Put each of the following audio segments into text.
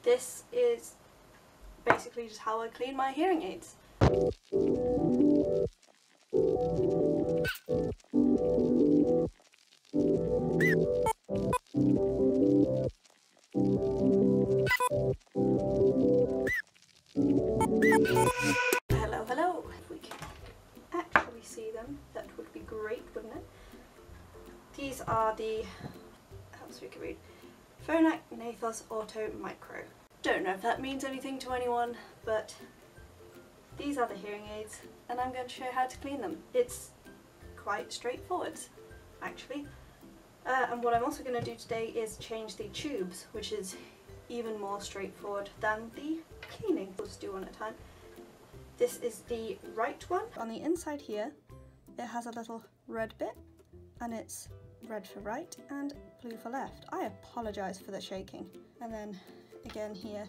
This is basically just how I clean my hearing aids. Hello, hello. If we can actually see them, that would be great, wouldn't it? These are the, else we can read, Phonak Nathos Auto Micro. Don't know if that means anything to anyone, but these are the hearing aids, and I'm going to show you how to clean them. It's quite straightforward, actually. And what I'm also going to do today is change the tubes, which is even more straightforward than the cleaning. We'll just do one at a time. This is the right one. On the inside here, it has a little red bit, and it's red for right and blue for left. I apologise for the shaking. And then again here,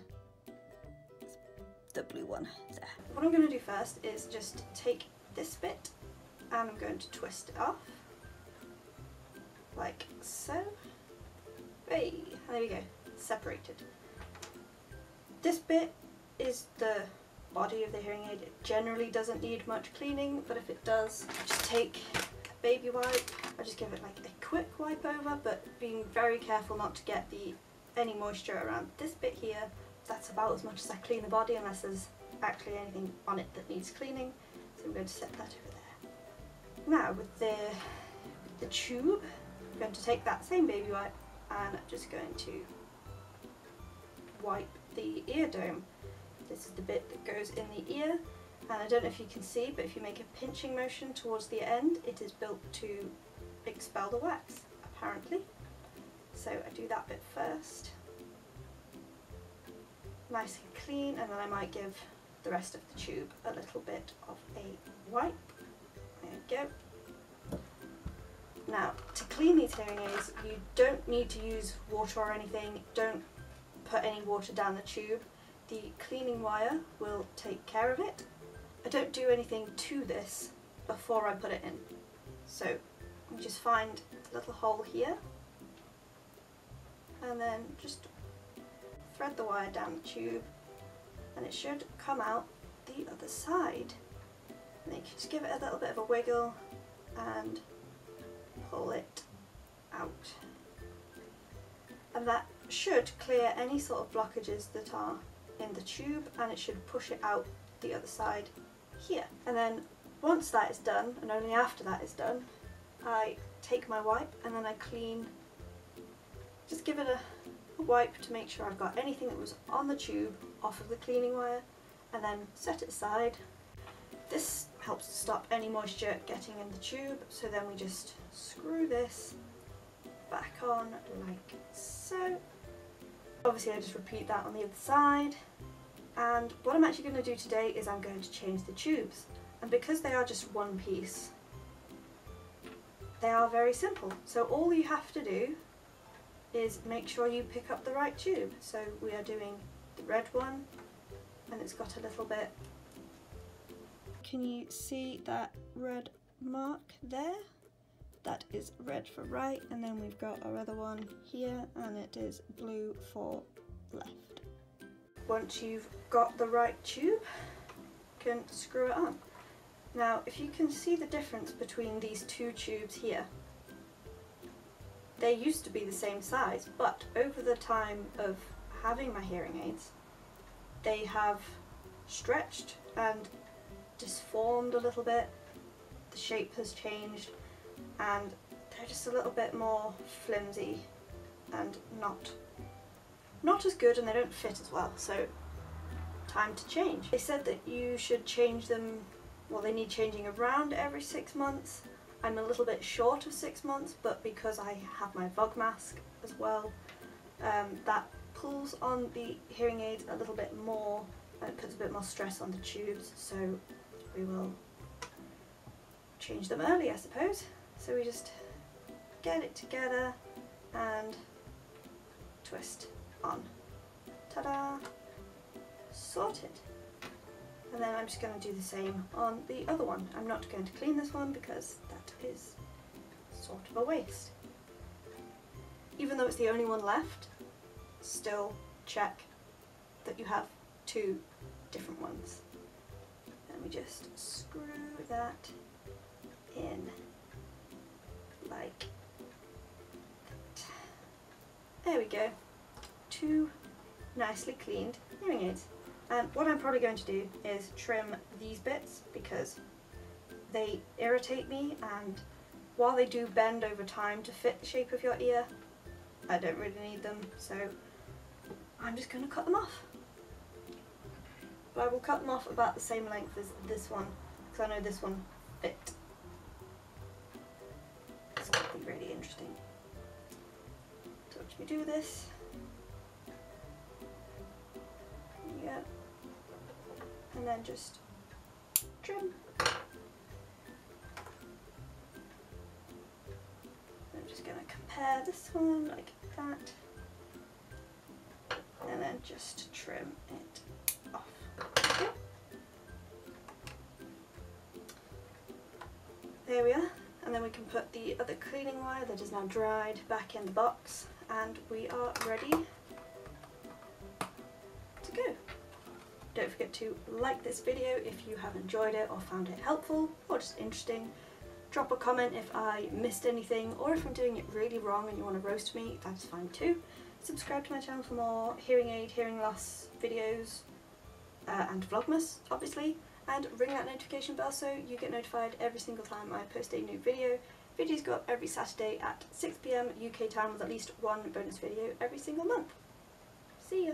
the blue one there. What I'm going to do first is just take this bit and I'm going to twist it off, like so. Hey, there we go, separated. This bit is the body of the hearing aid. It generally doesn't need much cleaning, but if it does, just take a baby wipe. I just give it like a quick wipe over, but being very careful not to get any moisture around this bit here. That's about as much as I clean the body, unless there's actually anything on it that needs cleaning. So I'm going to set that over there. Now with the tube, I'm going to take that same baby wipe and I'm just going to wipe the ear dome. This is the bit that goes in the ear, and I don't know if you can see, but if you make a pinching motion towards the end, it is built to expel the wax, apparently. So I do that bit first, nice and clean, and then I might give the rest of the tube a little bit of a wipe. There we go. Now, to clean these hearing aids, you don't need to use water or anything. Don't put any water down the tube. The cleaning wire will take care of it. I don't do anything to this before I put it in. So you just find a little hole here and then just thread the wire down the tube, and it should come out the other side. And then you can just give it a little bit of a wiggle and pull it out. And that should clear any sort of blockages that are in the tube, and it should push it out the other side here. And then once that is done, and only after that is done, I take my wipe and then I clean, just give it a wipe to make sure I've got anything that was on the tube off of the cleaning wire, and then set it aside. This helps to stop any moisture getting in the tube, so then we just screw this back on like so. Obviously I just repeat that on the other side, and what I'm actually going to do today is I'm going to change the tubes, and because they are just one piece, they are very simple. So all you have to do is make sure you pick up the right tube. So we are doing the red one, and it's got a little bit, can you see that red mark there? That is red for right, and then we've got our other one here, and it is blue for left. Once you've got the right tube, you can screw it on. Now, if you can see the difference between these two tubes here, they used to be the same size, but over the time of having my hearing aids, they have stretched and disformed a little bit. The shape has changed, and they're just a little bit more flimsy and not as good, and they don't fit as well, so time to change. They said that you should change them, well, they need changing around every 6 months. I'm a little bit short of 6 months, but because I have my VOG mask as well, that pulls on the hearing aids a little bit more, and it puts a bit more stress on the tubes, so we will change them early, I suppose. So we just get it together and twist on. Ta-da! Sorted. And then I'm just going to do the same on the other one. I'm not going to clean this one because that is sort of a waste. Even though it's the only one left, still check that you have two different ones. Let me just screw that in like that. There we go. Two nicely cleaned hearing aids. And what I'm probably going to do is trim these bits because they irritate me, and while they do bend over time to fit the shape of your ear, I don't really need them, so I'm just going to cut them off. But I will cut them off about the same length as this one, because I know this one fit. It's going to be really interesting. So let me do this. Yeah. And then just trim. I'm just going to compare this one like that, and then just trim it off. Okay. There we are, and then we can put the other cleaning wire that is now dried back in the box, and we are ready to go. Don't forget to like this video if you have enjoyed it or found it helpful or just interesting. Drop a comment if I missed anything, or if I'm doing it really wrong and you want to roast me, that's fine too. Subscribe to my channel for more hearing aid, hearing loss videos, and Vlogmas obviously, and ring that notification bell so you get notified every single time I post a new video. Videos go up every Saturday at 6 PM UK time with at least one bonus video every single month. See ya!